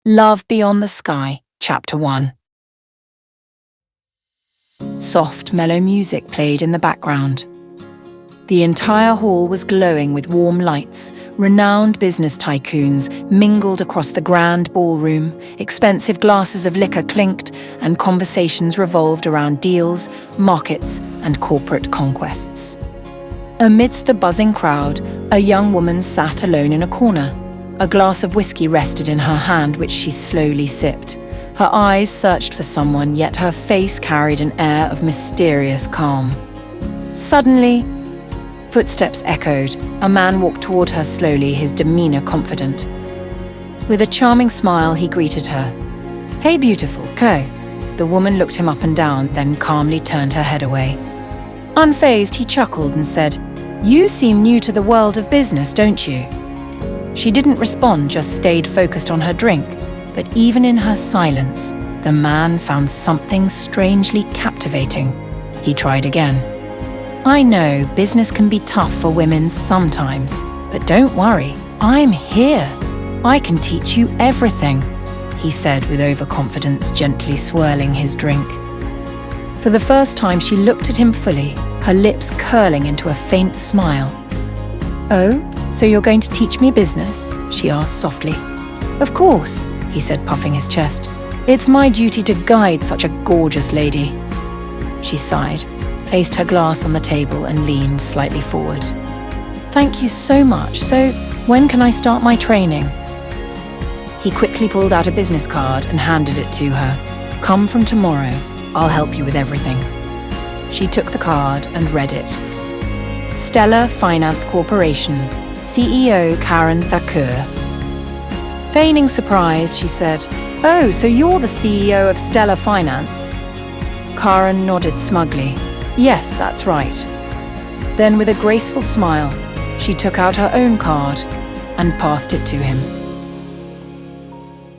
Love Beyond the Sky, Chapter 1. Soft, mellow music played in the background. The entire hall was glowing with warm lights. Renowned business tycoons mingled across the grand ballroom, expensive glasses of liquor clinked, and conversations revolved around deals, markets, and corporate conquests. Amidst the buzzing crowd, a young woman sat alone in a corner. A glass of whiskey rested in her hand, which she slowly sipped. Her eyes searched for someone, yet her face carried an air of mysterious calm. Suddenly, footsteps echoed. A man walked toward her slowly, his demeanor confident. With a charming smile, he greeted her. "Hey, beautiful, Co." The woman looked him up and down, then calmly turned her head away. Unfazed, he chuckled and said, "You seem new to the world of business, don't you?" She didn't respond, just stayed focused on her drink. But even in her silence, the man found something strangely captivating. He tried again. "I know business can be tough for women sometimes, but don't worry, I'm here. I can teach you everything," he said with overconfidence, gently swirling his drink. For the first time, she looked at him fully, her lips curling into a faint smile. "Oh, so you're going to teach me business?" she asked softly. "Of course," he said, puffing his chest. "It's my duty to guide such a gorgeous lady." She sighed, placed her glass on the table and leaned slightly forward. "Thank you so much. So, when can I start my training?" He quickly pulled out a business card and handed it to her. "Come from tomorrow. I'll help you with everything." She took the card and read it. Stellar Finance Corporation, CEO Karen Thakur. Feigning surprise, she said, "Oh, so you're the CEO of Stellar Finance?" Karen nodded smugly. "Yes, that's right." Then with a graceful smile, she took out her own card and passed it to him.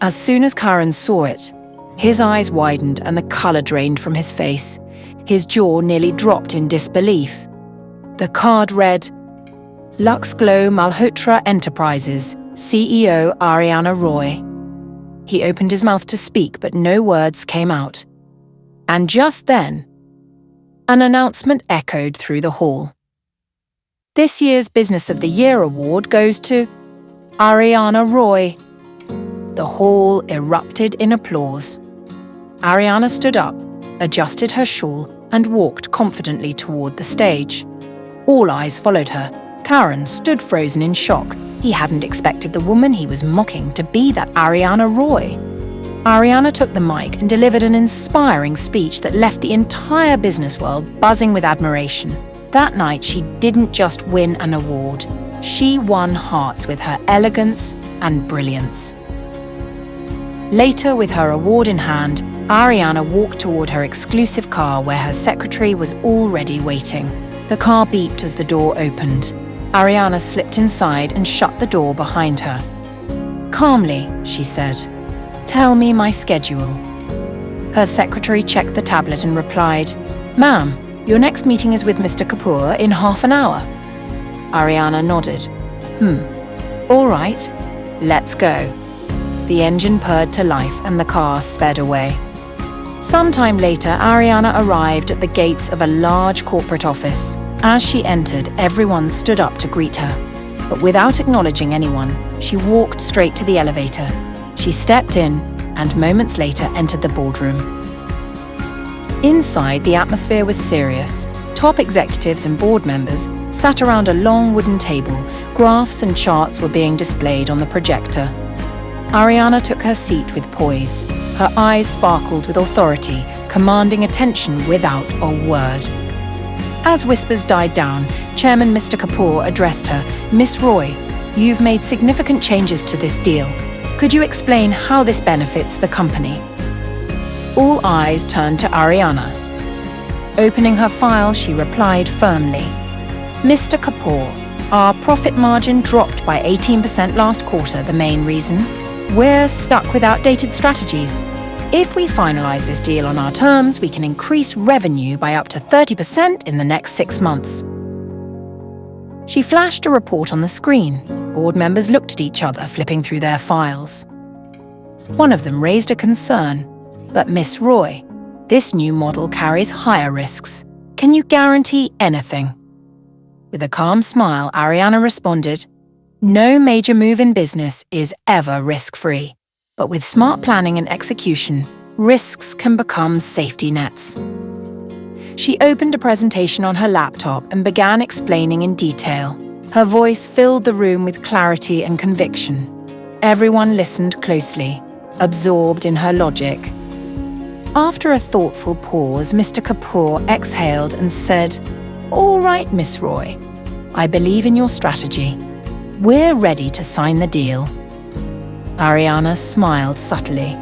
As soon as Karen saw it, his eyes widened and the color drained from his face. His jaw nearly dropped in disbelief. The card read, Lux Glow Malhotra Enterprises, CEO Ariana Roy. He opened his mouth to speak, but no words came out. And just then, an announcement echoed through the hall. This year's Business of the Year award goes to Ariana Roy. The hall erupted in applause. Ariana stood up, adjusted her shawl, and walked confidently toward the stage. All eyes followed her. Karen stood frozen in shock. He hadn't expected the woman he was mocking to be that Ariana Roy. Ariana took the mic and delivered an inspiring speech that left the entire business world buzzing with admiration. That night, she didn't just win an award. She won hearts with her elegance and brilliance. Later, with her award in hand, Ariana walked toward her exclusive car where her secretary was already waiting. The car beeped as the door opened. Ariana slipped inside and shut the door behind her. Calmly, she said, "Tell me my schedule." Her secretary checked the tablet and replied, "Ma'am, your next meeting is with Mr. Kapoor in half an hour." Ariana nodded. All right, let's go." The engine purred to life and the car sped away. Sometime later, Ariana arrived at the gates of a large corporate office. As she entered, everyone stood up to greet her. But without acknowledging anyone, she walked straight to the elevator. She stepped in and moments later entered the boardroom. Inside, the atmosphere was serious. Top executives and board members sat around a long wooden table. Graphs and charts were being displayed on the projector. Ariana took her seat with poise. Her eyes sparkled with authority, commanding attention without a word. As whispers died down, Chairman Mr. Kapoor addressed her. "Miss Roy, you've made significant changes to this deal. Could you explain how this benefits the company?" All eyes turned to Ariana. Opening her file, she replied firmly, "Mr. Kapoor, our profit margin dropped by 18% last quarter. The main reason? We're stuck with outdated strategies. If we finalize this deal on our terms, we can increase revenue by up to 30% in the next 6 months." She flashed a report on the screen. Board members looked at each other, flipping through their files. One of them raised a concern. "But Miss Roy, this new model carries higher risks. Can you guarantee anything?" With a calm smile, Ariana responded, "No major move in business is ever risk-free. But with smart planning and execution, risks can become safety nets." She opened a presentation on her laptop and began explaining in detail. Her voice filled the room with clarity and conviction. Everyone listened closely, absorbed in her logic. After a thoughtful pause, Mr. Kapoor exhaled and said, "All right, Miss Roy. I believe in your strategy. We're ready to sign the deal." Ariana smiled subtly.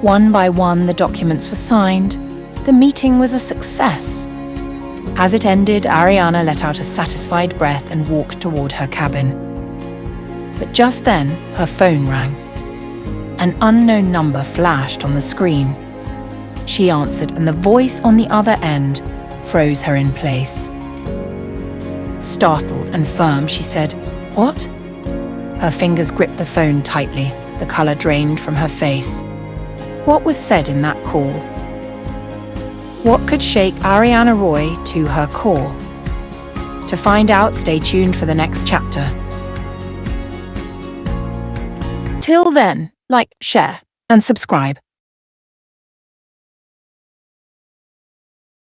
One by one, the documents were signed. The meeting was a success. As it ended, Ariana let out a satisfied breath and walked toward her cabin. But just then, her phone rang. An unknown number flashed on the screen. She answered, and the voice on the other end froze her in place. Startled and firm, she said, "What?" Her fingers gripped the phone tightly, the color drained from her face. What was said in that call? What could shake Ariana Roy to her core? To find out, stay tuned for the next chapter. Till then, like, share, and subscribe.